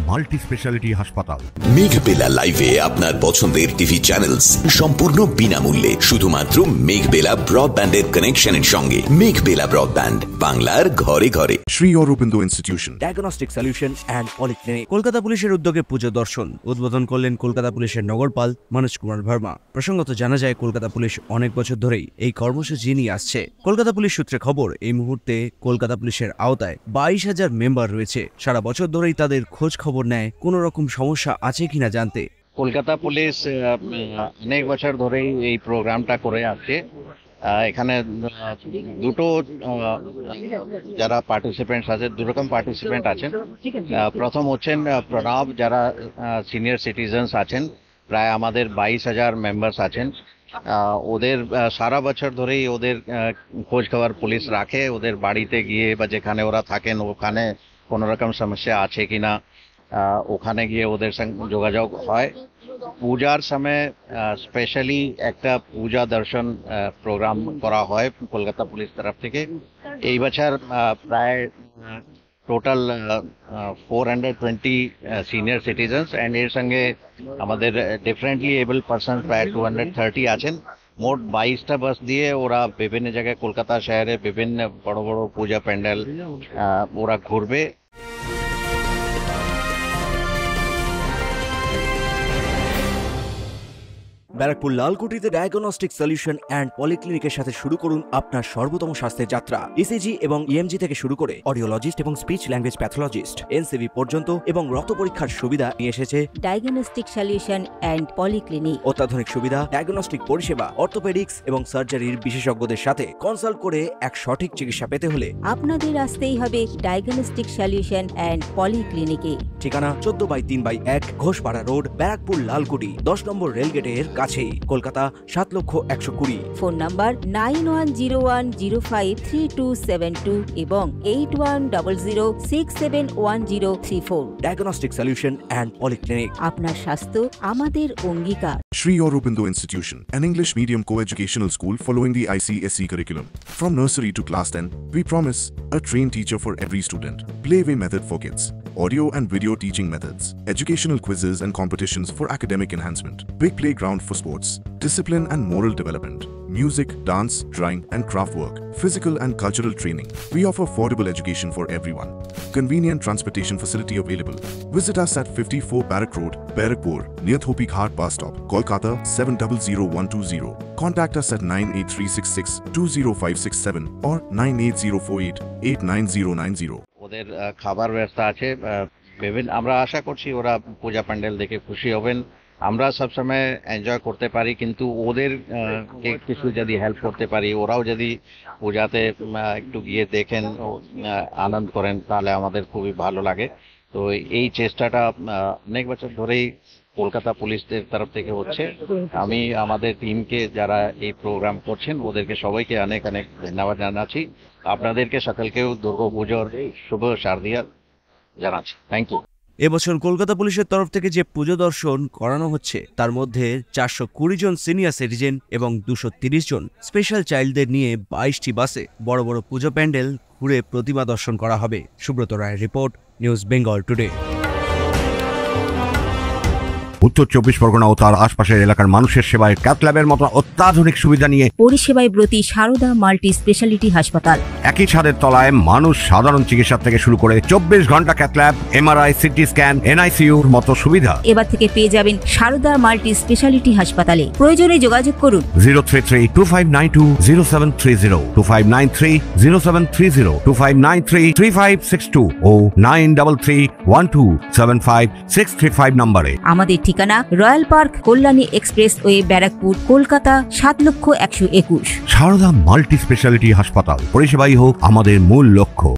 Multi speciality হাসপাতাল। মেঘবেলা লাইভে আপনার পছন্দের টিভি চ্যানেলস সম্পূর্ণ বিনামূল্যে, শুধুমাত্র মেঘবেলা ব্রডব্যান্ডের কানেকশনের সঙ্গে। মেঘবেলা ব্রডব্যান্ড, বাংলার ঘরে ঘরে। Shri Aurobindo institution, diagnostic solution and polyclinic. Kolkata পুলিশের উদ্যোগে পুজো দর্শন উদ্বোধন করলেন কলকাতা পুলিশের নগরপাল মনোজ কুমার ভার্মা। প্রসঙ্গত জানা যায়, কলকাতা পুলিশ অনেক বছর ধরেই এই কর্মসূচি নিয়ে আসছে। কলকাতা পুলিশ সূত্রে খবর, এই মুহূর্তে কলকাতা পুলিশের আওতায় 22,000 মেম্বার রয়েছে। সারা বছর ধরেই তাদের খোঁজ খবর নেয় কোন রকম সমস্যা আছে কিনা জানতে। কলকাতা পুলিশ অনেক বছর ধরেই এই প্রোগ্রামটা করে আসছে। এখানে দুটো যারা পার্টিসিপেন্টস আছে, দুরকম পার্টিসিপেন্ট আছেন। প্রথম হচ্ছেন প্রণব, যারা সিনিয়র সিটিজেন্স আছেন, প্রায় আমাদের 22,000 মেম্বার্স আছেন। ওদের সারা বছর ধরেই ওদের খোঁজ খবর পুলিশ রাখে। ওদের বাড়িতে গিয়ে বা যেখানে ওরা থাকেন ওখানে কোনো রকম সমস্যা আছে কিনা ওখানে গিয়ে ওদের সঙ্গে যোগাযোগ হয়। পূজার সময় স্পেশালি একটা পূজা দর্শন প্রোগ্রাম করা হয় কলকাতা পুলিশ তরফ থেকে। এই বছর প্রায় টোটাল 420 সিনিয়র সিটিজেন্স অ্যান্ড এর সঙ্গে আমাদের ডিফারেন্টলি এবল পারসন প্রায় 230 আছেন। মোট 22টা বাস দিয়ে ওরা বিভিন্ন জায়গায় কলকাতা শহরে বিভিন্ন বড় বড় পূজা প্যান্ডেল ওরা ঘুরবে। ব্যারাকপুর লালকুটিতে ডায়াগনস্টিক সলিউশন অ্যান্ড পলিক্লিনিকের সাথে শুরু করুন আপনার সর্বোত্তম স্বাস্থ্যের যাত্রা। ইসিজি এবং ইএমজি থেকে শুরু করে অডিওলজিস্ট এবং স্পিচ ল্যাঙ্গুয়েজ প্যাথোলজিস্ট, এনসিভি পর্যন্ত এবং রক্ত পরীক্ষার সুবিধা নিয়ে এসেছে ডায়াগনস্টিক সলিউশন অ্যান্ড পলিক্লিনিক। অত্যাধুনিক সুবিধা, ডায়াগনস্টিক পরিষেবা, অর্থোপেডিক্স এবং সার্জারির বিশেষজ্ঞদের সাথে কনসাল্ট করে এক সঠিক চিকিৎসা পেতে হলে আপনাদের আসতেই হবে ডায়াগনস্টিক সলিউশন অ্যান্ড পলিক্লিনিকে। ঠিকানা 14/3/1 ঘোষপাড়া রোড, ব্যারাকপুর লালকুটি, 10 নম্বর রেলগেটের কাছেই, কলকাতা 7,20,020। ফোন নাম্বার 9101053272 এবং 8100671034। Diagnostic solution and polyclinic. আপনার স্বাস্থ্য আমাদের অঙ্গীকার। Shri Aurobindo Institution, an English medium co-educational school following the ICSE curriculum. From nursery to class 10, we promise a trained teacher for every student. Playway method for kids. Audio and video teaching methods. Educational quizzes and competitions for academic enhancement. Big playground for sports, discipline and moral development. Music, dance, drawing and craft work. Physical and cultural training. We offer affordable education for everyone. Convenient transportation facility available. Visit us at 54 Barrack Road, Barrackpur, near Thopi Ghat bus stop, Kolkata 700120. Contact us at 98366-20567 or 98048-89090. ওদের খাবার ব্যবস্থা আছে বিভিন্ন। আমরা আশা করছি ওরা পূজা প্যান্ডেল দেখে খুশি হবেন। আমরা সবসময় এনজয় করতে পারি, কিন্তু ওদের কিছু যদি হেল্প করতে পারি, ওরাও যদি পূজাতে একটু গিয়ে দেখেন, আনন্দ করেন, তাহলে আমাদের খুবই ভালো লাগে। তো এই চেষ্টাটা অনেক বছর ধরেই কলকাতা পুলিশের তরফ থেকে হচ্ছে। আমি আমাদের টিমকে যারা এই প্রোগ্রাম করছেন ওদেরকে সবাইকে অনেক অনেক ধন্যবাদ জানাচ্ছি। আপনাদেরকে সকলকেও দুর্গাপুজোর শুভ শারদীয়া জানাচ্ছি। Thank you. এবছর কলকাতা পুলিশের তরফ থেকে যে পুজো দর্শন করানো হচ্ছে তার মধ্যে 420 জন সিনিয়র সিটিজেন এবং 230 জন স্পেশাল চাইল্ডদের নিয়ে 22টি বাসে বড় বড় পুজো প্যান্ডেল ঘুরে প্রতিমা দর্শন করা হবে। সুব্রত রায়ের রিপোর্ট, নিউজ বেঙ্গল টুডে। উত্তর 24 পরগনা ও তার আশপাশের এলাকার মানুষের সেবায় ক্যাথ ল্যাবের মতো অত্যাধুনিক সুবিধা নিয়ে পরিষেবায় ব্রতী সারদা মাল্টি স্পেশালিটি হাসপাতাল। একই ছাদের তলায় মানুষ সাধারণ চিকিৎসা থেকে শুরু করে 24 ঘন্টা cath lab, MRI, CT scan, এনআইসিইউর মতো সুবিধা এবার থেকে পেয়ে যাবেন সারদা মাল্টি স্পেশালিটি হাসপাতালে। প্রয়োজনে যোগাযোগ করুন 033-2592-0730, 2593-0730, 2593-3562 ও 9331275635 নম্বরে। আমাদের ঠিকানা royal park, Kalyani expressway, Barrackpore, Kolkata 7,01,21। Sarada multi speciality হাসপাতাল, পরিষেবাই হোক আমাদের মূল লক্ষ্য।